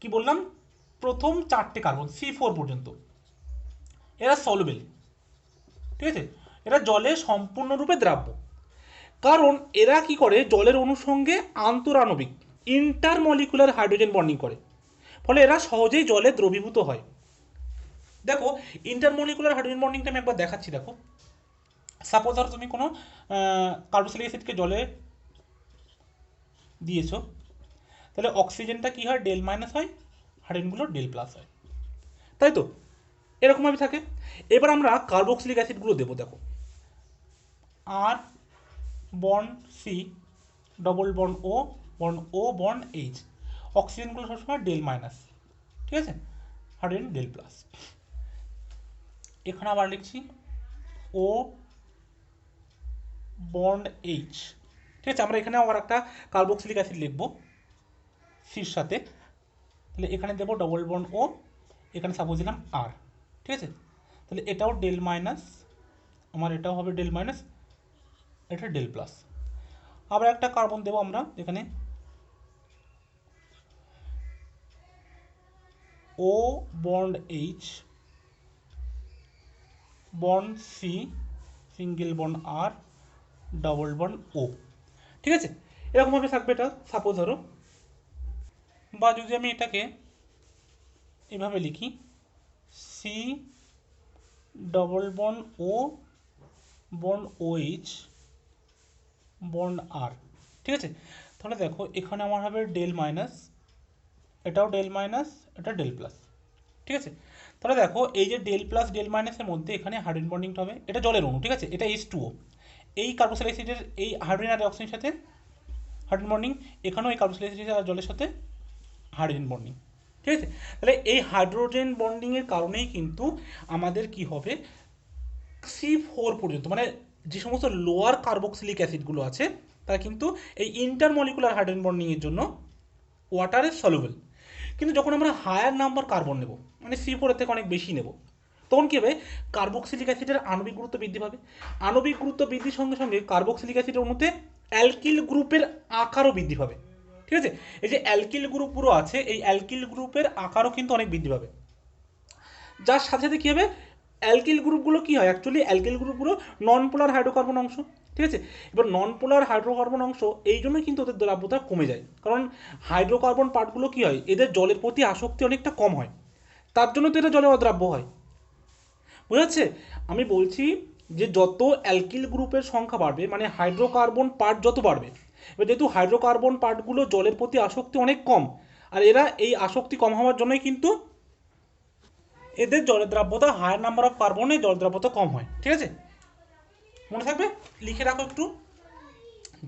কি বললাম, প্রথম 4টে কার্বন C4 পর্যন্ত এরা সলুবেল, ঠিক আছে, এরা জলে সম্পূর্ণরূপে দ্রাব্য। কারণ এরা কি করে, জলের অণুর সঙ্গে আন্তরাণবিক ইন্টারমলিকুলার হাইড্রোজেন বন্ডিং করে, ফলে এরা সহজেই জলে দ্রবীভূত হয়। দেখো ইন্টারমলিকুলার হাইড্রোজেন বন্ডিংটা আমি একবার দেখাচ্ছি। দেখো সাপোজ ধরো তুমি কোনো কার্বক্সিলিক অ্যাসিডকে জলে দিয়েছো, তাহলে অক্সিজেনটা কি হয়, ডেল মাইনাস হয়, হাইড্রোজেনগুলো ডেল প্লাস হয়, তাই তো? এরকমভাবে থাকে। এবার আমরা কার্বক্সিলিক অ্যাসিডগুলো দেবো। দেখো আর bond C, double bond O bond H, অক্সিজেনগুলো সবসময় ডেল মাইনাস, ঠিক আছে, হাইড্রোজেন ডেল প্লাস। এখানে আবার লিখছি ও বন্ড এইচ, ঠিক আছে। আমরা এখানে আবার একটা কার্বক্সিলিক অ্যাসিড লিখবো সির সাথে, তাহলে এখানে দেবো ডবল বন্ড ও, এখানে সাপোজ দিলাম আর, ঠিক আছে। তাহলে এটাও ডেল মাইনাস, আমার এটাও হবে ডেল মাইনাস, এটা ডেল প্লাস। আবার একটা কার্বন দেবো আমরা এখানে O bond H, bond C, single bond R, double bond O, ঠিক আছে। এরকমভাবে থাকবে এটা সাপোজ ধরো। বা যদি আমি এটাকে এভাবে লিখি C double bond O bond OH bond আর, ঠিক আছে। তাহলে দেখো এখানে আমার হবে ডেল মাইনাস, এটাও ডেল মাইনাস, এটা ডেল প্লাস, ঠিক আছে। তাহলে দেখো এই যে ডেল প্লাস ডেল মাইনাসের মধ্যে এখানে হাইড্রোজেন বন্ডিংটা হবে, এটা জলের অণু, ঠিক আছে, এটা H2O। এই কার্বক্সিলিক অ্যাসিডের এই হাইড্রোজেন আর অক্সিজেনের সাথে হাইড্রোজেন বন্ডিং, এখানেও এই কার্বক্সিলিক অ্যাসিড আর জলের সাথে হাইড্রোজেন বন্ডিং, ঠিক আছে। তাহলে এই হাইড্রোজেন বন্ডিংয়ের কারণেই কিন্তু আমাদের কি হবে, C4 পর্যন্ত, মানে যে সমস্ত লোয়ার কার্বক্সিলিক অ্যাসিডগুলো আছে তারা কিন্তু এই ইন্টারমলিকুলার হাইড্রোজেন বন্ডিংয়ের জন্য ওয়াটারে সলুবেল। কিন্তু যখন আমরা হায়ার নাম্বার কার্বন নেব, মানে C4 এর থেকে অনেক বেশি নেব, তখন কী হবে, কার্বক্সিলিক অ্যাসিডের আণবিক গুরুত্ব বৃদ্ধি পাবে। আণবিক গুরুত্ব বৃদ্ধির সঙ্গে সঙ্গে কার্বক্সিলিক অ্যাসিডের অণুতে অ্যালকিল গ্রুপের আকারও বৃদ্ধি পাবে, ঠিক আছে। এই যে অ্যালকিল গ্রুপগুলো আছে, এই অ্যালকিল গ্রুপের আকারও কিন্তু অনেক বৃদ্ধি পাবে। যার সাথে সাথে কী হবে, অ্যালকিল গ্রুপগুলো কী হয়, অ্যাকচুয়ালি অ্যালকিল গ্রুপগুলো নন পোলার হাইড্রোকার্বন অংশ, ঠিক আছে। এবার নন পোলার হাইড্রোকার্বন অংশ এই জন্যই কিন্তু ওদের দ্রাব্যতা কমে যায়, কারণ হাইড্রোকার্বন পার্টগুলো কী হয়, এদের জলের প্রতি আসক্তি অনেকটা কম হয়, তার জন্য তো এটা জলে অদ্রাব্য হয়। বুঝা যাচ্ছে? আমি বলছি যে যত অ্যালকিল গ্রুপের সংখ্যা বাড়বে, মানে হাইড্রোকার্বন পার্ট যত বাড়বে, এবার যেহেতু হাইড্রোকার্বন পার্টগুলো জলের প্রতি আসক্তি অনেক কম, আর এরা এই আসক্তি কম হওয়ার জন্যই কিন্তু এদের জলের দ্রাব্যতা, হায়ার নাম্বার অফ কার্বনে জল দ্রাব্যতা কম হয়, ঠিক আছে। মনে থাকবে, লিখে রাখো একটু,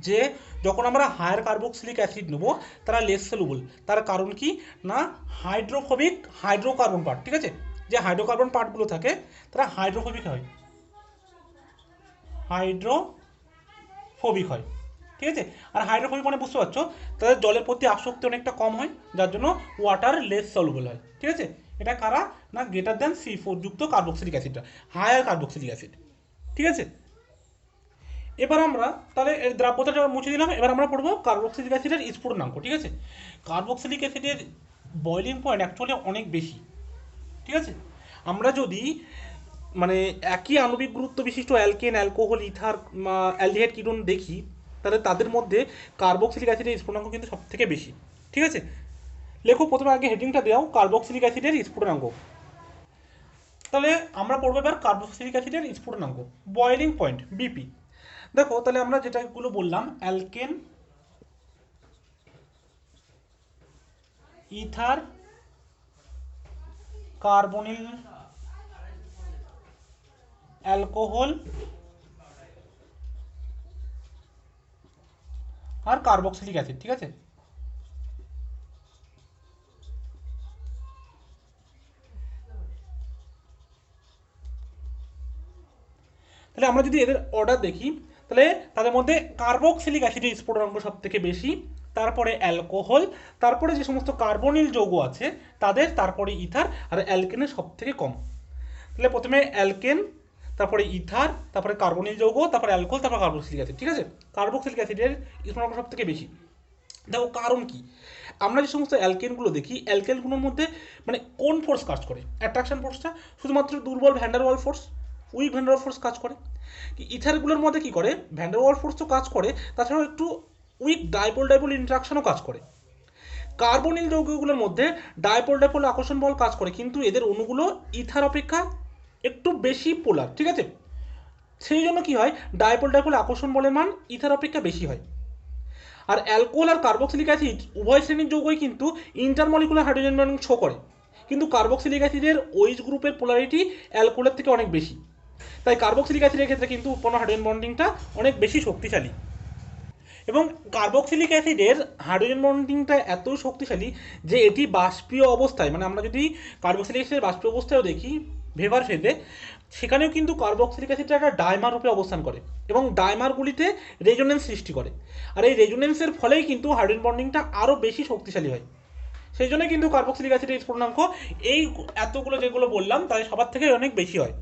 যে যখন আমরা হায়ার কার্বক্সিলিক অ্যাসিড নেবো তারা লেস সলুবল, তার কারণ কি না, হাইড্রোফোবিক হাইড্রোকার্বন পার্ট, ঠিক আছে, যে হাইড্রোকার্বন পার্টগুলো থাকে তারা হাইড্রোফোবিক হয়, হাইড্রোফোবিক হয়, ঠিক আছে। আর হাইড্রোফোবিক মানে বুঝতে পারছো, তাদের জলের প্রতি আসক্তি অনেকটা কম হয়, যার জন্য ওয়াটার লেস সলুবল হয়, ঠিক আছে। এটা কারা না, গ্রেটার দ্যান C4 যুক্ত কার্বক্সিলিক অ্যাসিডটা, হায়ার কার্বক্সিলিক অ্যাসিড, ঠিক আছে। এবার আমরা তাহলে এর দ্রাব্যতাটা মুছে দিলাম, এবার আমরা পড়বো কার্বক্সিলিক অ্যাসিডের স্ফুটনাঙ্ক, ঠিক আছে। কার্বক্সিলিক অ্যাসিডের বয়লিং পয়েন্ট অ্যাকচুয়ালি অনেক বেশি, ঠিক আছে। আমরা যদি মানে একই আণবিক গুরুত্ব বিশিষ্ট alkane, alcohol, ether, aldehyde ketone দেখি, তাহলে তাদের মধ্যে কার্বক্সিলিক অ্যাসিডের স্ফুটনাঙ্ক কিন্তু সব থেকে বেশি, ঠিক আছে। লেখো প্রথমে আগে হেডিংটা দেও, কার্বক্সিলিক অ্যাসিডের স্ফুটনাঙ্ক। তাহলে আমরা পড়বো এবার কার্বক্সিলিক অ্যাসিডের স্ফুটনাঙ্ক, বয়লিং পয়েন্ট, বিপি। দেখো তাহলে আমরা যেটাগুলো বললাম, অ্যালকেন, ইথার, কার্বনিল, অ্যালকোহল আর কার্বক্সিলিক অ্যাসিড, ঠিক আছে। তাহলে আমরা যদি এদের অর্ডার দেখি, তাহলে তাদের মধ্যে কার্বক্সিলিক অ্যাসিডের স্ফুটনাঙ্ক সব থেকে বেশি, তারপরে অ্যালকোহল, তারপরে যে সমস্ত কার্বনিল যৌগ আছে তাদের, তারপরে ইথার, আর অ্যালকেনের সব থেকে কম। তাহলে প্রথমে অ্যালকেন, তারপরে ইথার, তারপরে কার্বনিল যৌগ, তারপরে অ্যালকোহল, তারপরে কার্বক্সিলিক অ্যাসিড, ঠিক আছে। কার্বক্সিলিক অ্যাসিডের স্ফুটনাঙ্ক সব থেকে বেশি। দেখো কারণ কি, আমরা যে সমস্ত অ্যালকেনগুলো দেখি, অ্যালকেনগুলোর মধ্যে মানে কোন ফোর্স কাজ করে? অ্যাট্রাকশন ফোর্সটা শুধুমাত্র দুর্বল van der Waals force, weak van der Waals force কাজ করে। ইথারগুলোর মধ্যে কি করে? ভ্যান্ডারওয়াল ফোর্স তো কাজ করে, তাছাড়াও একটু উইক ডাইপোল ডাইপোল ইন্টারাকশনও কাজ করে। কার্বনিল যৌগগুলোর মধ্যে ডাইপোল ডাইপোল আকর্ষণ বল কাজ করে, কিন্তু এদের অণুগুলো ইথার অপেক্ষা একটু বেশি পোলার, ঠিক আছে? সেই জন্য কি হয়, ডাইপোল ডাইপোল আকর্ষণ বলের মান ইথার অপেক্ষা বেশি হয়। আর অ্যালকোহল আর কার্বক্সিলিক অ্যাসিড উভয় শ্রেণীর যৌগই কিন্তু ইন্টারমলিকুলার হাইড্রোজেন বন্ডিং শো করে, কিন্তু কার্বক্সিলিক অ্যাসিডের ওইচ গ্রুপের পোলারিটি অ্যালকোহলের থেকে অনেক বেশি, তাই কার্বক্সিলিক অ্যাসিডের ক্ষেত্রে কিন্তু উৎপন্ন হাইড্রোজেন বন্ডিংটা অনেক বেশি শক্তিশালী। এবং কার্বক্সিলিক অ্যাসিডের হাইড্রোজেন বন্ডিংটা এত শক্তিশালী যে এটি বাষ্পীয় অবস্থায়, মানে আমরা যদি কার্বক্সিলিক অ্যাসিডের বাষ্পীয় অবস্থায়ও দেখি ভেপার ফেজে, সেখানেও কিন্তু কার্বক্সিলিক অ্যাসিডটা একটা ডাইমার রূপে অবস্থান করে এবং ডাইমারগুলিতে রেজোনেন্স সৃষ্টি করে। আর এই রেজোনেন্সের ফলেই কিন্তু হাইড্রোজেন বন্ডিংটা আরও বেশি শক্তিশালী হয়। সেই জন্যই কিন্তু কার্বক্সিলিক অ্যাসিডের স্ফুটনাঙ্ক এই এতগুলো যেগুলো বললাম তাদের সবার থেকে অনেক বেশি হয়।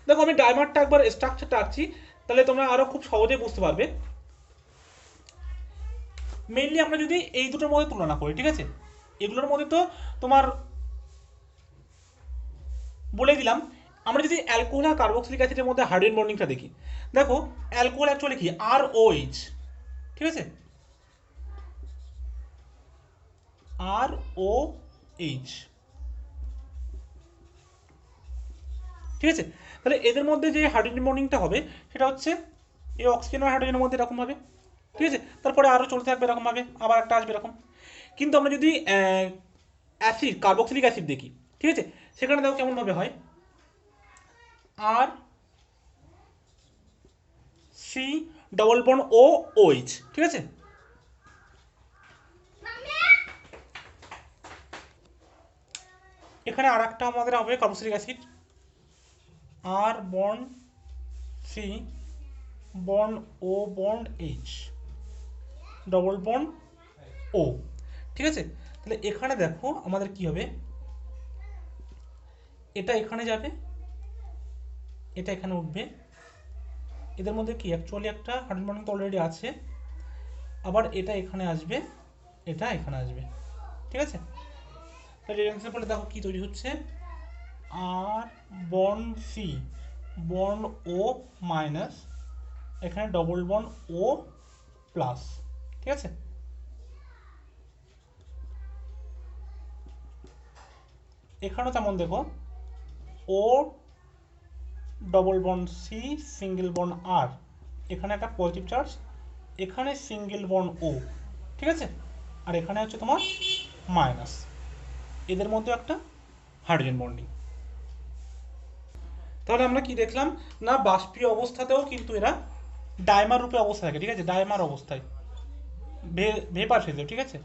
দেখো আমি ডাইমারটা একবার স্ট্রাকচারটা আঁকছি, তাহলে তোমরা আরও খুব সহজে বুঝতে পারবে। মেইনলি আমরা যদি এই দুটোর মধ্যে তুলনা করি, ঠিক আছে, এগুলোর মধ্যে তো তোমার বলে দিলাম। আমরা যদি অ্যালকোহল আর কার্বক্সিলিক অ্যাসিডের মধ্যে হাইড্রোজেন বন্ডিংটা দেখি, দেখো অ্যালকোহল অ্যাকচুয়ালি কি ROH, ঠিক আছে, ROH, ঠিক আছে। তাহলে এদের মধ্যে যে হাইড্রোজেন বন্ডিংটা হবে সেটা হচ্ছে এই অক্সিজেন আর হাইড্রোজেনের মধ্যে এরকম হবে, ঠিক আছে। তারপরে আরও চলতে থাকবে এরকমভাবে, আবার একটা আসবে এরকম। কিন্তু আমরা যদি অ্যাসিড কার্বক্সিলিক অ্যাসিড দেখি, ঠিক আছে, সেখানে দেখো কেমনভাবে হয়, RC⋯OH, ঠিক আছে। এখানে আর একটা আমাদের হবে কার্বক্সিলিক অ্যাসিড, R⋯O⋯H⋯O, ঠিক আছে। তাহলে এখানে দেখো আমাদের কি হবে, এটা এখানে যাবে, এটা এখানে উঠবে, এদের মধ্যে কি অ্যাকচুয়ালি একটা হাইড্রোজেন বন্ডিং তো অলরেডি আছে, আবার এটা এখানে আসবে, এটা এখানে আসবে, ঠিক আছে। তাহলে রিঅ্যাকশনের ফলে দেখো কি তৈরি হচ্ছে, R⋯O-, এখানে =O+, ঠিক আছে। এখানেও তেমন দেখো O⋯C⋯R, এখানে একটা পজিটিভ চার্জ, এখানে ≡O, ঠিক আছে, আর এখানে হচ্ছে তোমার মাইনাস, এদের মধ্যে একটা হাইড্রোজেন বন্ডিং। তাহলে আমরা কি দেখলাম না, বাষ্পীয় অবস্থাতেও কিন্তু এরা ডাইমার রূপে অবস্থা থাকে, ঠিক আছে, ডাইমার অবস্থায় ভেপার ফেজে, ঠিক আছে।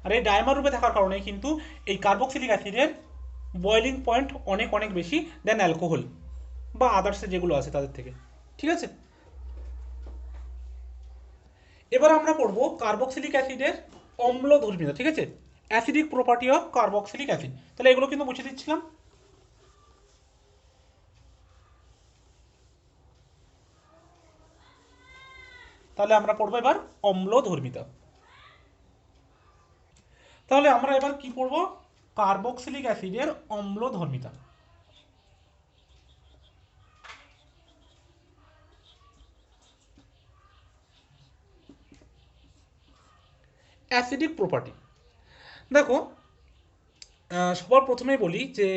আর এই ডাইমার রূপে থাকার কারণে কিন্তু এই কার্বক্সিলিক অ্যাসিডের বয়েলিং পয়েন্ট অনেক অনেক বেশি দেন অ্যালকোহল বা আদার্সে যেগুলো আছে তাদের থেকে, ঠিক আছে। এবার আমরা পড়বো কার্বক্সিলিক অ্যাসিডের অম্লধর্মিতা, ঠিক আছে, acidic property of carboxylic acid. তাহলে এগুলো কিন্তু বুঝে দিচ্ছিলাম। তাহলে আমরা পড়বো এবার অম্লধর্মিতা। তাহলে আমরা এবার কি পড়বো, কার্বক্সিলিক অ্যাসিডের অম্লধর্মিতা। অ্যাসিডিক প্রপার্টি, দেখো সবার প্রথমেই বলি যে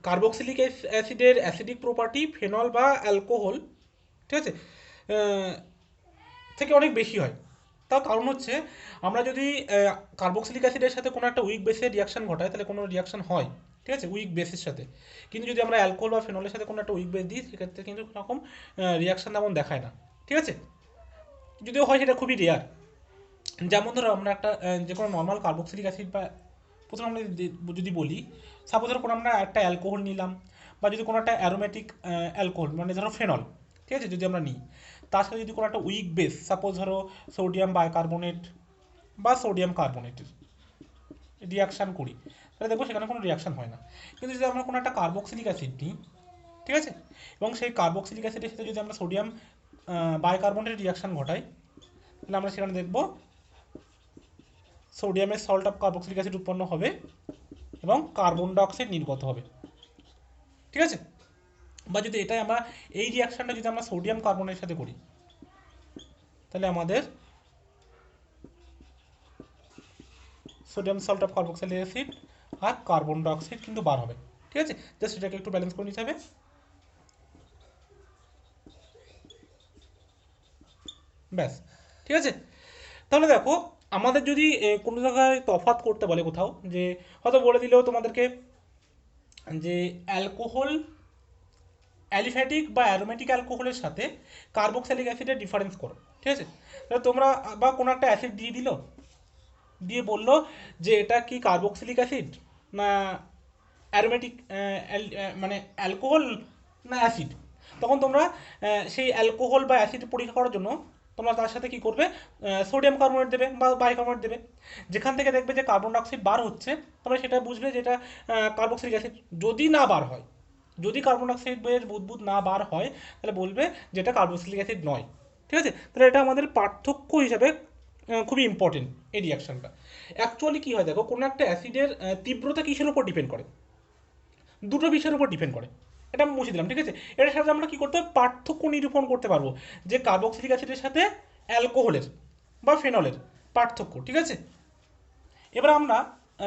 কার্বক্সিলিক অ্যাসিডের অ্যাসিডিক প্রপার্টি ফেনল বা অ্যালকোহল, ঠিক আছে, থেকে অনেক বেশি হয়। তার কারণ হচ্ছে আমরা যদি কার্বক্সিলিক অ্যাসিডের সাথে কোনো একটা উইক বেসের রিয়াকশন ঘটাই তাহলে কোনো রিয়াকশন হয়, ঠিক আছে, উইক বেসের সাথে। কিন্তু যদি আমরা অ্যালকোহল বা ফেনলের সাথে কোনো একটা উইক বেস দিই সেক্ষেত্রে কিন্তু রকম রিয়াকশন তেমন দেখায় না, ঠিক আছে, যদিও হয় সেটা খুবই রেয়ার। যেমন ধরো আমরা একটা যে কোনো নর্মাল কার্বক্সিলিক অ্যাসিড বা প্রথমে আমরা যদি বলি, সাপোজ ধরো কোনো আমরা একটা অ্যালকোহল নিলাম, বা যদি কোনো একটা অ্যারোমেটিক অ্যালকোহল মানে ধরো ফেনল, ঠিক আছে, যদি আমরা নিই, তার সাথে যদি কোনো একটা উইক বেস সাপোজ ধরো সোডিয়াম বাইকার্বনেট বা সোডিয়াম কার্বনেটের রিয়াকশান করি, তাহলে দেখবো সেখানে কোনো রিয়াকশান হয় না। কিন্তু যদি আমরা কোনো একটা কার্বক্সিলিক অ্যাসিড নিই, ঠিক আছে, এবং সেই কার্বক্সিলিক অ্যাসিডের সাথে যদি আমরা সোডিয়াম বাইকার্বনেট রিয়াকশান ঘটায়, তাহলে আমরা সেখানে দেখব সোডিয়ামের সল্ট অফ কার্বক্সিলিক অ্যাসিড উৎপন্ন হবে এবং কার্বন ডাইঅক্সাইড নির্গত হবে। ঠিক আছে, বা যদি এটাই আমরা এই রিয়াকশানটা যদি আমরা সোডিয়াম কার্বনের সাথে করি, তাহলে আমাদের sodium salt of carboxylic acid আর কার্বন ডাইঅক্সাইড কিন্তু বার হবে। ঠিক আছে, জাস্ট এটাকে একটু ব্যালেন্স করে নিতে হবে। ব্যাস, ঠিক আছে। তাহলে দেখো, আমাদের যদি কোনো জায়গায় তফাৎ করতে বলে কোথাও, যে হয়তো বলে দিলেও তোমাদেরকে যে অ্যালকোহল, অ্যালিফ্যাটিক বা অ্যারোমেটিক অ্যালকোহলের সাথে কার্বক্সিলিক অ্যাসিডের ডিফারেন্স করো। ঠিক আছে, তাহলে তোমরা বা কোনো একটা অ্যাসিড দিয়ে দিল, দিয়ে বললো যে এটা কি কার্বক্সিলিক অ্যাসিড না অ্যারোমেটিক, মানে অ্যালকোহল না অ্যাসিড, তখন তোমরা সেই অ্যালকোহল বা অ্যাসিড পরীক্ষা করার জন্য তোমরা তার সাথে কি করবে, সোডিয়াম কার্বনেট দেবে বা বাইকার্বনেট দেবে। যেখান থেকে দেখবে যে কার্বন ডাইঅক্সাইড বার হচ্ছে, তোমরা সেটা বুঝবে যে এটা কার্বক্সিলিক অ্যাসিড। যদি না বার হয়, যদি কার্বন ডাইঅক্সাইডের বুদবুদ না বার হয়, তাহলে বলবে যে এটা কার্বক্সিলিক অ্যাসিড নয়। ঠিক আছে, তাহলে এটা আমাদের পার্থক্য হিসাবে খুবই ইম্পর্টেন্ট এই রিয়াকশনটা। অ্যাকচুয়ালি কী হয় দেখো, কোনো একটা অ্যাসিডের তীব্রতা কিসের উপর ডিপেন্ড করে, দুটো বিষয়ের উপর ডিপেন্ড করে। এটা আমি মুছে দিলাম। ঠিক আছে, এটার সাথে আমরা কী করতে হবে, পার্থক্য নিরূপণ করতে পারবো যে কার্বক্সিলিক অ্যাসিডের সাথে অ্যালকোহলের বা ফেনলের পার্থক্য। ঠিক আছে, এবার আমরা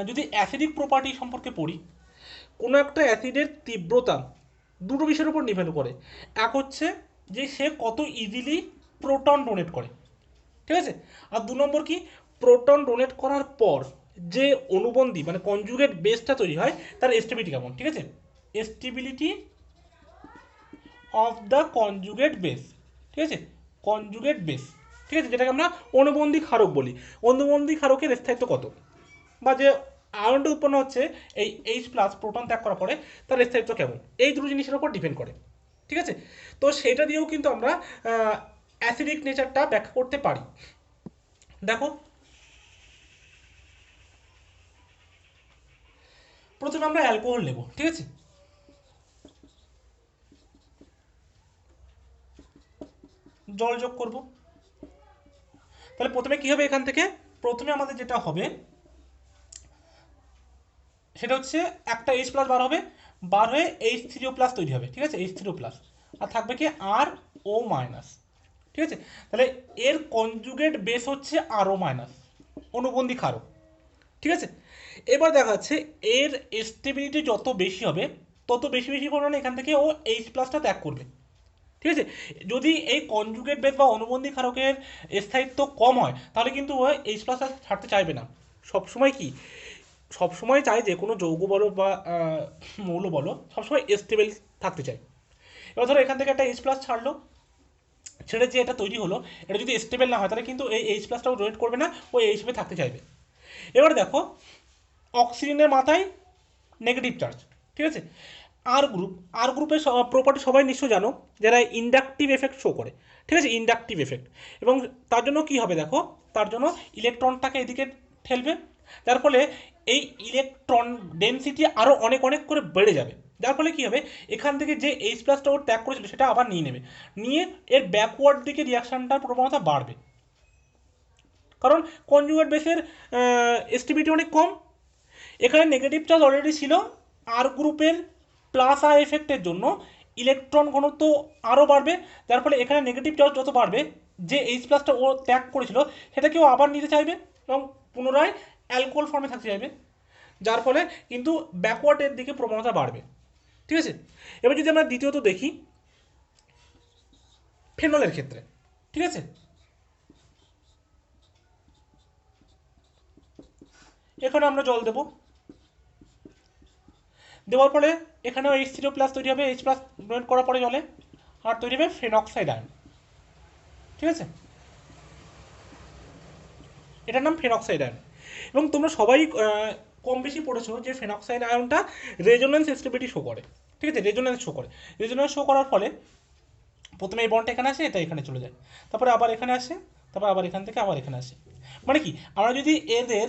যদি অ্যাসিডিক প্রপার্টি সম্পর্কে পড়ি, কোনো একটা অ্যাসিডের তীব্রতা দুটো বিষয়ের উপর ডিপেন্ড করে। এক হচ্ছে যে সে কত ইজিলি প্রোটন ডোনেট করে। ঠিক আছে, আর দু নম্বর কি, প্রোটন ডোনেট করার পর যে অনুবন্ধী মানে কনজুগেট বেসটা তৈরি হয় তার স্টেবিলিটি কেমন। ঠিক আছে, stability of the conjugate base. ঠিক আছে, কনজুগেট বেস, ঠিক আছে, যেটাকে আমরা অনুবন্ধী ক্ষারক বলি। অনুবন্ধী ক্ষারকের স্থায়িত্ব কত, বা যে আয়নটা উৎপন্ন হচ্ছে এই H প্লাস প্রোটন ত্যাগ করার পরে তার স্থায়িত্ব কেমন, এই দুটো জিনিসের উপর ডিপেন্ড করে। ঠিক আছে, তো সেটা দিয়েও কিন্তু আমরা অ্যাসিডিক নেচারটা ব্যাখ্যা করতে পারি। দেখো, প্রথমে আমরা অ্যালকোহল নেব। ঠিক আছে, জল যোগ করব। তাহলে প্রথমে কি হবে, এখান থেকে প্রথমে আমাদের যেটা হবে সেটা হচ্ছে একটা H প্লাস বার হবে, বার হয়ে H3O প্লাস তৈরি হবে। ঠিক আছে, H3O প্লাস, আর থাকবে কি আর ও মাইনাস। ঠিক আছে, তাহলে এর কনজুগেট বেস হচ্ছে আর ও মাইনাস, অনুবন্ধী ক্ষারক। ঠিক আছে, এবার দেখা যাচ্ছে এর স্টেবিলিটি যত বেশি হবে, তত বেশি বেশি পরিমাণে এখান থেকে ও H প্লাসটা ত্যাগ করবে। ঠিক আছে, যদি এই কনজুগেট বেস বা অনুবন্ধী ক্ষারকের স্থায়িত্ব কম হয়, তাহলে কিন্তু ও H প্লাস ছাড়তে চাইবে না। সবসময় কি, সবসময় চাই যে কোনো যৌগ বলো বা মৌল বলো, সবসময় স্টেবল থাকতে চাই। এবার ধরো এখান থেকে একটা H প্লাস ছাড়লো, ছেড়ে যে এটা তৈরি হলো, এটা যদি স্টেবল না হয়, তাহলে কিন্তু এই H প্লাসটাও ডোনেট করবে না, ও এই হিসেবে থাকতে চাইবে। এবার দেখো, অক্সিজেনের মাথায় নেগেটিভ চার্জ। ঠিক আছে, আর গ্রুপ, আর গ্রুপের প্রপার্টি সবাই নিশ্চয় জানো, যারা ইন্ডাকটিভ এফেক্ট শো করে। ঠিক আছে, ইন্ডাকটিভ এফেক্ট, এবং তার জন্য কি হবে দেখো, তার জন্য ইলেকট্রনটাকে এদিকে ঠেলবে, যার ফলে এই ইলেকট্রন ডেনসিটি আরও অনেক অনেক করে বেড়ে যাবে। যার ফলে কি হবে, এখান থেকে যে H প্লাসটা ওর ত্যাগ করেছিল সেটা আবার নিয়ে নেবে, নিয়ে এর ব্যাকওয়ার্ড দিকে রিয়াকশানটার প্রবণতা বাড়বে, কারণ কনজুগেট বেসের স্টেবিলিটি অনেক কম। এখানে নেগেটিভ চার্জ অলরেডি ছিল, আর গ্রুপের প্লাস আই এফেক্টের জন্য ইলেকট্রন ঘনত্ব আরও বাড়বে, যার ফলে এখানে নেগেটিভ চার্জ যত বাড়বে, যে H প্লাসটা ও ত্যাগ করেছিল সেটাকেও আবার নিতে চাইবে এবং পুনরায় অ্যালকোহল ফর্মে থাকতে চাইবে, যার ফলে কিন্তু ব্যাকওয়ার্ডের দিকে প্রবণতা বাড়বে। ঠিক আছে, এবার যদি আমরা দ্বিতীয়ত দেখি ফেনলের ক্ষেত্রে। ঠিক আছে, এখানে আমরা জল দেব, দেওয়ার ফলে এখানেও H3O প্লাস তৈরি হবে, H প্লাস ডোনেট করার পরে জলে, আর তৈরি হবে ফেনক্সাইড আয়ন। ঠিক আছে, এটার নাম ফেনক্সাইড আয়ন। এবং তোমরা সবাই কম বেশি পড়েছো যে ফেনক্সাইড আয়নটা রেজোনেন্স স্টেবিলিটি শো করে। ঠিক আছে, রেজোনেন্স শো করে, রেজোনেন্স শো করার ফলে প্রথমে এই বন্ডটা এখানে আসে, এটা এখানে চলে যায়, তারপরে আবার এখানে আসে, তারপর আবার এখান থেকে আবার এখানে আসে। মানে কি, আমরা যদি এদের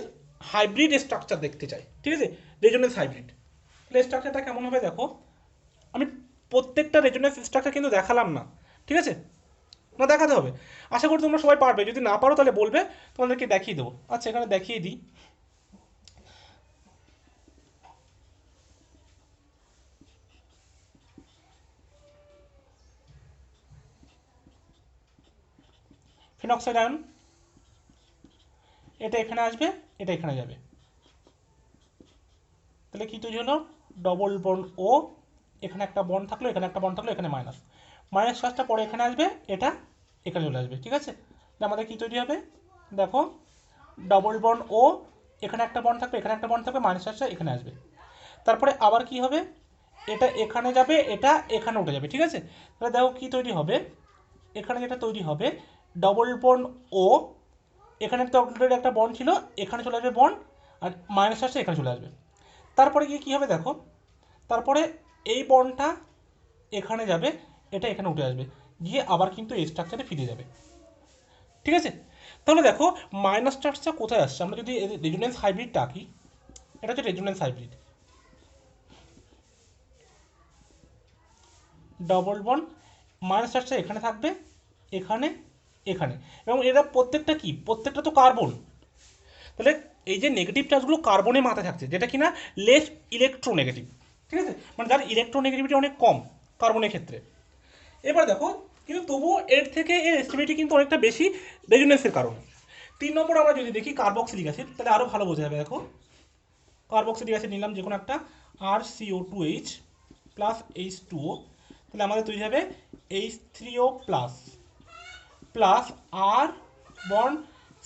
হাইব্রিড স্ট্রাকচার দেখতে চাই, ঠিক আছে, রেজোনেন্স হাইব্রিড, তাহলে স্ট্রাকচারটা কেমন হবে দেখো। আমি প্রত্যেকটা রেজোনেন্স স্ট্রাকচার কিন্তু দেখালাম না। ঠিক আছে, না দেখাতে হবে? আশা করি তোমরা সবাই পারবে, যদি না পারো তাহলে বলবে, তোমাদেরকে দেখিয়ে দেবো। আচ্ছা এখানে দেখিয়ে দিই। ফিনক্সাইড আয়ন, এটা এখানে আসবে, এটা এখানে যাবে, তাহলে কি তৈরি হলো? ডবল বন্ড ও, এখানে একটা বন্ড থাকলো, এখানে একটা বন্ড থাকলো, এখানে মাইনাস, মাইনাস চার্জটা পরে এখানে আসবে, এটা এখানে চলে আসবে। ঠিক আছে, আমাদের কি তৈরি হবে দেখো, ডবল বন্ড ও, এখানে একটা বন্ড থাকবে, এখানে একটা বন্ড থাকবে, মাইনাস চার্জটা এখানে আসবে। তারপরে আবার কি হবে, এটা এখানে যাবে, এটা এখানে উঠে যাবে। ঠিক আছে, তাহলে দেখো কি তৈরি হবে, এখানে যেটা তৈরি হবে ডবল বন্ড ও, এখানে তো অলরেডি একটা বন্ড ছিল, এখানে চলে আসবে বন্ড, আর মাইনাস চার্জটা এখানে চলে আসবে। তারপরে গিয়ে কী হবে দেখো, তারপরে এই বন্ডটা এখানে যাবে, এটা এখানে উঠে আসবে, গিয়ে আবার কিন্তু এই স্ট্রাকচারে ফিরে যাবে। ঠিক আছে, তাহলে দেখো মাইনাস চার্জটা কোথায় আসছে, আমরা যদি রেজোনেন্স হাইব্রিডটা আঁকি, এটা হচ্ছে resonance hybrid, double bond, minus চার্জটা এখানে থাকবে, এখানে, এখানে, এবং এরা প্রত্যেকটা কি, প্রত্যেকটা তো কার্বন, তাহলে এই যে নেগেটিভ চার্জগুলো কার্বনের মাথায় থাকছে, যেটা কিনা লেস ইলেকট্রোনেগেটিভ। ঠিক আছে, মানে যার ইলেকট্রোনেগেটিভিটি অনেক কম কার্বনের ক্ষেত্রে। এবার দেখো কিন্তু তবুও এর থেকে এর এস্টিমেটি কিন্তু অনেকটা বেশি রেজোনেন্সের কারণে। 3 নম্বর আমরা যদি দেখি কার্বক্সিলিক অ্যাসিড, তাহলে আরও ভালো বোঝা যাবে। দেখো কার্বক্সিলিক অ্যাসিড নিলাম যে কোনো একটা, RCO2H প্লাস H2O, তাহলে আমাদের তৈরি হবে H3O প্লাস প্লাস আর bond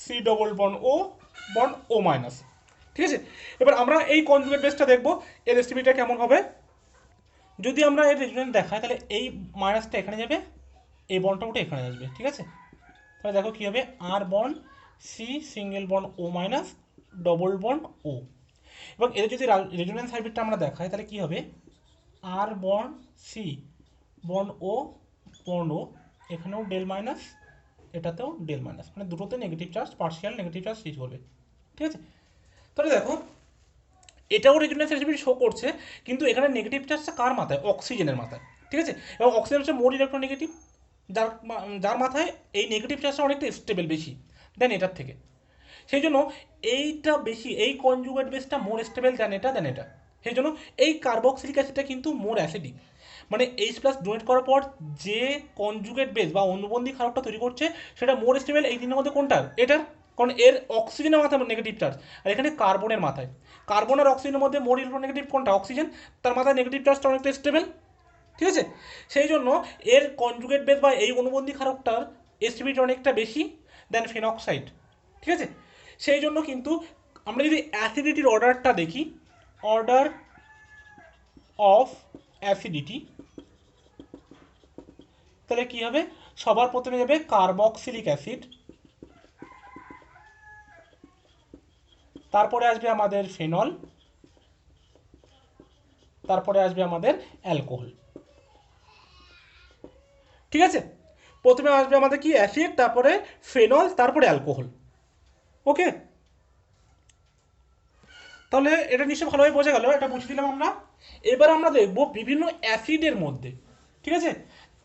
C double bond O bond ও মাইনাস। ঠিক আছে, এবার আমরা এই কনজুগেট বেসটা দেখবো এর এস্টিমেটটা কেমন হবে। যদি আমরা এর রেজোনেন্স দেখাই, তাহলে এই মাইনাসটা এখানে যাবে, এই বন্ডটা উঠে এখানে আসবে। ঠিক আছে, তাহলে দেখো কী হবে, R bond C single bond ও মাইনাস ডবল বন্ড ও, এবং এদের যদি রেজোনেন্স হাইব্রিডটা আমরা দেখাই, তাহলে কী হবে, R bond C bond O bond O, এখানেও ডেল মাইনাস, এটাতেও ডেল মাইনাস, মানে দুটোতে negative charge, partial negative charge seize করবে। ঠিক আছে, তাহলে দেখো এটাও রেজোনেন্স হাইব্রিড শো করছে, কিন্তু এখানে নেগেটিভ চার্জটা কার মাথায়, অক্সিজেনের মাথায়। ঠিক আছে, এবং অক্সিজেন হচ্ছে মোর ইলেকট্রোনেগেটিভ, যার যার মাথায় এই নেগেটিভ চার্জটা অনেকটা স্টেবল বেশি দেন এটার থেকে। সেই জন্য এইটা বেশি, এই কনজুগেট বেসটা মোর স্টেবল দেন এটা। সেই জন্য এই কার্বক্সিলিক অ্যাসিডটা কিন্তু মোর অ্যাসিডিক, মানে H প্লাস ডোনেট করার পর যে কনজুগেট বেস বা অনুবন্ধী ক্ষারকটা তৈরি করছে সেটা মোর স্টেবল এই তিনের মধ্যে কোনটার, এটার, কারণ এর অক্সিজেনের মাথায় নেগেটিভ চার্জ, আর এখানে কার্বনের মাথায়, কার্বন আর অক্সিজেনের মধ্যে মোর ইলেকট্রোনেগেটিভ কোনটা, অক্সিজেন, তার মাথায় নেগেটিভ চার্জটা অনেকটা স্টেবল। ঠিক আছে, সেই জন্য এর কনজুগেট বেস বা এই অনুবন্ধী ক্ষারকটার এস্টিমেট অনেকটা বেশি দেন ফেনক্সাইড। ঠিক আছে, সেই জন্য কিন্তু আমরা যদি অ্যাসিডিটির অর্ডারটা দেখি, অর্ডার অফ অ্যাসিডিটি, তাহলে কি হবে, সবার প্রথমে যাবে কার্বক্সিলিক অ্যাসিড, তারপরে আসবে আমাদের ফেনল, তারপরে আসবে আমাদের অ্যালকোহল। ঠিক আছে, প্রথমে আসবে আমাদের কি, অ্যাসিড, তারপরে ফেনল, তারপরে অ্যালকোহল। ওকে, তাহলে এটা নিশ্চয়ই ভালোভাবে বোঝা গেল, এটা বুঝে দিলাম আমরা। এবার আমরা দেখব বিভিন্ন অ্যাসিডের মধ্যে, ঠিক আছে,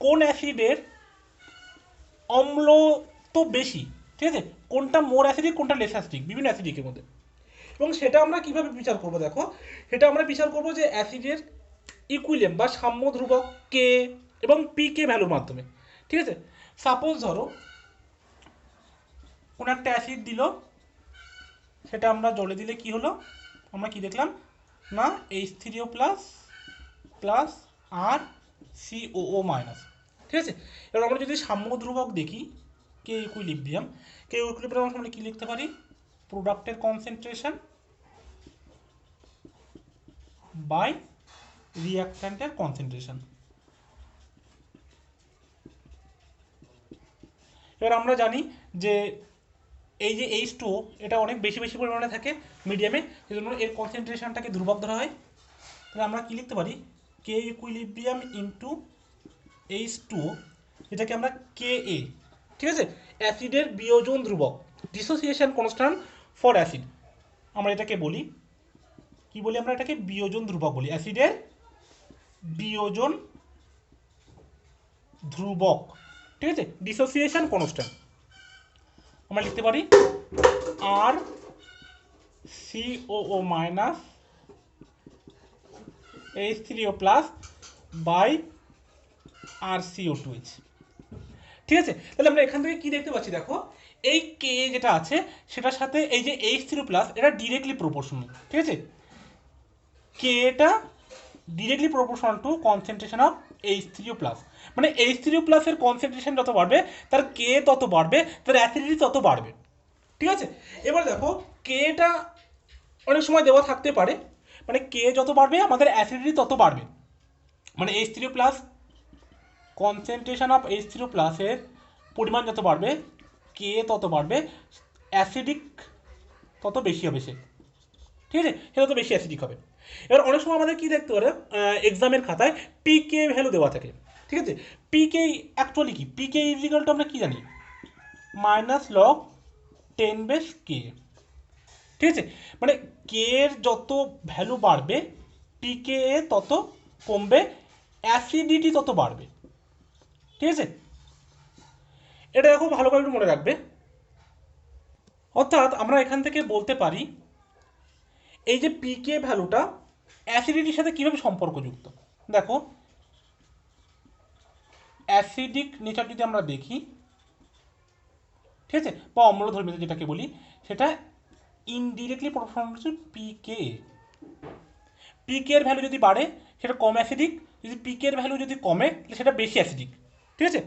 কোন অ্যাসিডের অম্ল তো বেশি, ঠিক আছে, কোনটা মোর অ্যাসিডিক কোনটা লেস অ্যাসিডিক বিভিন্ন অ্যাসিডিকের মধ্যে, এবং সেটা আমরা কিভাবে বিচার করব দেখো, সেটা আমরা বিচার করব যে অ্যাসিডের ইকুইলিয়াম বা সাম্য ধ্রুবক কে এবং পি কে ভ্যালুর মাধ্যমে। ঠিক আছে, সাপোজ ধরো কোনো একটা অ্যাসিড দিল, সেটা আমরা জলে দিলে কি হলো, আমরা কি দেখলাম না, H3O প্লাস প্লাস আর COO মাইনাস। ঠিক আছে, এবার আমরা যদি সাম্য ধ্রুবক দেখি, কে ইকুইলিব্রিয়াম, কে ইকুইলিব্রিয়াম আমরা কি লিখতে পারি, প্রোডাক্টের কনসেন্ট্রেশন বাই রিঅ্যাক্ট্যান্টের কনসেন্ট্রেশন। এবার আমরা জানি যে এই যে H2O এটা অনেক বেশি বেশি পরিমাণে থাকে মিডিয়ামে, সেই জন্য এর কনসেন্ট্রেশনটাকে ধ্রুবক ধরা হয়। তাহলে আমরা কি লিখতে পারি, কে ইকুইলিব্রিয়াম ইন্টু H2O, যেটাকে আমরা কে এ, ঠিক আছে, অ্যাসিডের বিয়োজন ধ্রুবক, ডিসোসিয়েশন কনস্ট্যান্ট ফর অ্যাসিড, আমরা এটাকে বলি কি বলি, আমরা এটাকে বিয়োজন ধ্রুবক বলি, অ্যাসিডের বিয়োজন ধ্রুবক। ঠিক আছে, ডিসোসিয়েশন কনস্ট্যান্ট আমরা লিখতে পারি আর COO minus H3O plus by RCO2H। ঠিক আছে, তাহলে আমরা এখান থেকে কি দেখতে পাচ্ছি, দেখো এই কে যেটা আছে সেটার সাথে এই যে H3O প্লাস এটা ডিরেক্টলি প্রপোর্শনাল। ঠিক আছে, কেটা directly proportional to concentration of H3O plus, মানে H3O প্লাসের কনসেন্ট্রেশন যত বাড়বে তার কে তত বাড়বে, তার অ্যাসিডিটি তত বাড়বে। ঠিক আছে, এবার দেখো কেটা অনেক সময় দেওয়া থাকতে পারে, মানে কে যত বাড়বে আমাদের অ্যাসিডিটি তত বাড়বে, মানে H3O plus concentration of H3O প্লাসের পরিমাণ যত বাড়বে কে তত বাড়বে, অ্যাসিডিক তত বেশি হবে সে। ঠিক আছে, সে তত বেশি অ্যাসিডিক হবে। এবার অনেক সময় আমাদের কি দেখতে পারে, এক্সামের খাতায় পিকে ভ্যালু দেওয়া থাকে। ঠিক আছে, পিকে অ্যাকচুয়ালি কি, পিকে ইজিক্যাল টু আমরা কি জানি, মাইনাস লগ 10/k। ঠিক আছে, মানে কে এর যত ভ্যালু বাড়বে পিকে তত কমবে, অ্যাসিডিটি তত বাড়বে। ঠিক আছে, এটা দেখো ভালো করে একটু মনে রাখবে। অর্থাৎ আমরা এখান থেকে বলতে পারি এই যে পিকে ভ্যালুটা অ্যাসিডিটির সাথে কীভাবে সম্পর্কযুক্ত। দেখো অ্যাসিডিক নেচার যদি আমরা দেখি, ঠিক আছে, বা অম্লধর্মিতা যেটাকে বলি, সেটা ইনডিরেক্টলি প্রপোর্শনাল টু পিকে। পিকে এর ভ্যালু যদি বাড়ে সেটা কম অ্যাসিডিক, যদি পিকে এর ভ্যালু যদি কমে তাহলে সেটা বেশি অ্যাসিডিক। ঠিক আছে,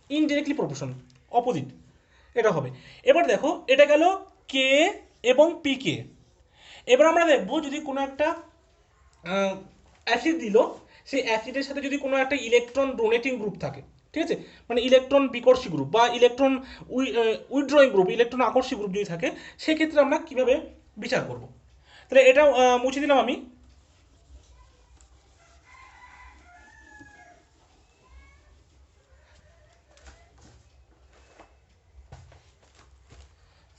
ইনডিরেক্টলি প্রপোর্শনাল, অপোজিট এটা হবে। এবার দেখো এটা গেল কে এবং পিকে। এবার আমরা দেখবো যদি কোনো একটা অ্যাসিড দিল, সেই অ্যাসিডের সাথে যদি কোনো একটা ইলেকট্রন ডোনেটিং গ্রুপ থাকে, ঠিক আছে, মানে ইলেকট্রন বিকর্ষী গ্রুপ বা ইলেকট্রন উইথড্রয়িং গ্রুপ, ইলেকট্রন আকর্ষী গ্রুপ যদি থাকে, সেক্ষেত্রে আমরা কীভাবে বিচার করব। তাহলে এটা মুছে দিলাম আমি।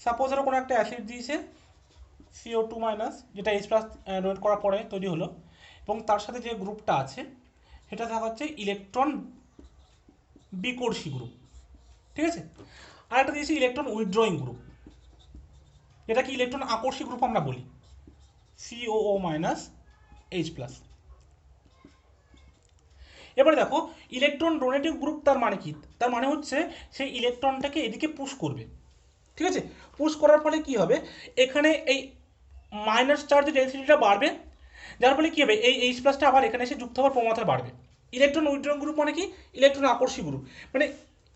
সাপোজ ধরো কোনো একটা অ্যাসিড দিয়েছে CO2 মাইনাস, যেটা H প্লাস ডোনেট করার পরে তৈরি হলো, এবং তার সাথে যে গ্রুপটা আছে সেটা থাকা হচ্ছে ইলেকট্রন বিকর্ষী গ্রুপ। ঠিক আছে, আর একটা দিয়েছি ইলেকট্রন উইথড্রয়িং গ্রুপ, যেটা কি ইলেকট্রন আকর্ষী গ্রুপ আমরা বলি, COO মাইনাস H প্লাস। এবারে দেখো ইলেকট্রন ডোনেটিং গ্রুপ তার মানে কি, তার মানে হচ্ছে সেই ইলেকট্রনটাকে এদিকে পুশ করবে। ঠিক আছে, পুশ করার ফলে কি হবে, এখানে এই মাইনাস চার্জের ডেন্সিটিটা বাড়বে, যার ফলে কি হবে এই H প্লাসটা আবার এখানে এসে যুক্ত হওয়ার প্রবণতা বাড়বে। ইলেকট্রন উইথড্রয়িং গ্রুপ মানে কি, ইলেকট্রন আকর্ষী গ্রুপ, মানে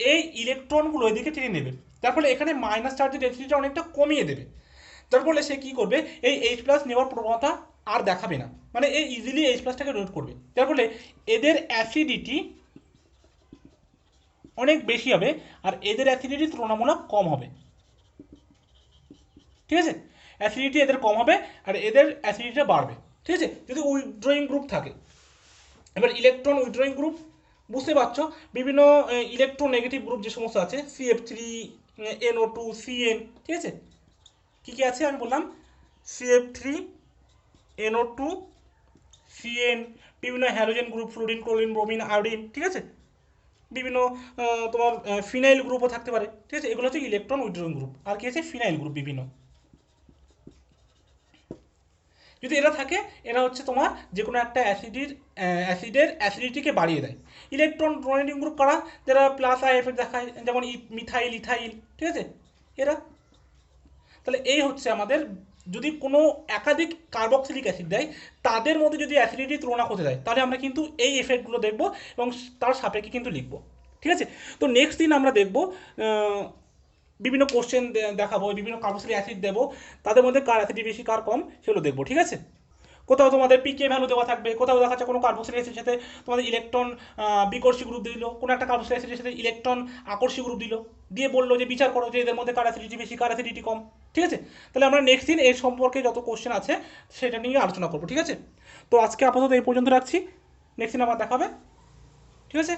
এই ইলেকট্রনগুলো এদিকে টেনে নেবে, যার ফলে এখানে মাইনাস চার্জের ডেন্সিটিটা অনেকটা কমিয়ে দেবে, যার ফলে সে কি করবে এই H প্লাস নেওয়ার প্রবণতা আর দেখাবে না, মানে এই ইজিলি H প্লাসটাকে রোধ করবে, যার ফলে এদের অ্যাসিডিটি অনেক বেশি হবে আর এদের অ্যাসিডিটি তুলনামূলক কম হবে। ঠিক আছে, অ্যাসিডিটি এদের কম হবে আর এদের অ্যাসিডিটিটা বাড়বে। ঠিক আছে, যদি উইথড্রয়িং গ্রুপ থাকে। এবার ইলেকট্রন উইথড্রয়িং গ্রুপ বুঝতে পারছো, বিভিন্ন ইলেকট্রোনেগেটিভ গ্রুপ যে সমস্ত আছে, CF3, NO2, CN। ঠিক আছে, কী কী আছে আমি বললাম, CF3, NO2, CN, বিভিন্ন halogen group, fluorine, chlorine, bromine, iodine. ঠিক আছে, বিভিন্ন তোমার ফিনাইল গ্রুপও থাকতে পারে। ঠিক আছে, এগুলো হচ্ছে ইলেকট্রন উইথড্রয়িং গ্রুপ। আর কি আছে, ফিনাইল গ্রুপ বিভিন্ন। যদি এরা থাকে, এরা হচ্ছে তোমার যে কোনো একটা অ্যাসিডের অ্যাসিডিটিকে বাড়িয়ে দেয়। ইলেকট্রন ডোনেটিং গ্রুপ কারা, যারা প্লাস আই এফেক্ট দেখায়, যেমন মিথাইল, ইথাইল। ঠিক আছে, এরা। তাহলে এই হচ্ছে আমাদের, যদি কোনো একাধিক কার্বক্সিলিক অ্যাসিড দেয় তাদের মধ্যে যদি অ্যাসিডিটি তুলনা করতে দেয়, তাহলে আমরা কিন্তু এই এফেক্টগুলো দেখব এবং তার সাপেক্ষে কিন্তু লিখব। ঠিক আছে, তো নেক্সট দিন আমরা দেখব বিভিন্ন কোশ্চেন দেখাবো, বিভিন্ন কার্বক্সিলিক অ্যাসিড দেবো, তাদের মধ্যে কার অ্যাসিডিটি বেশি কার কম সেগুলো দেখবো। ঠিক আছে, কোথাও তোমাদের পিকে ভ্যালু দেওয়া থাকবে, কোথাও দেখা যাচ্ছে কোনো কার্বক্সিলিক অ্যাসিডের সাথে তোমাদের ইলেকট্রন বিকর্ষী গ্রুপ দিল, কোনো একটা কার্বক্সিলিক অ্যাসিডের সাথে ইলেকট্রন আকর্ষী গ্রুপ দিল, দিয়ে বললো যে বিচার করো যে এদের মধ্যে কার অ্যাসিডিটি বেশি কার অ্যাসিডিটি কম। ঠিক আছে, তাহলে আমরা নেক্সট দিন এর সম্পর্কে যত কোশ্চেন আছে সেটা নিয়ে আলোচনা করবো। ঠিক আছে, তো আজকে আপাতত এই পর্যন্ত রাখছি, নেক্সট দিন আবার দেখাবে। ঠিক আছে।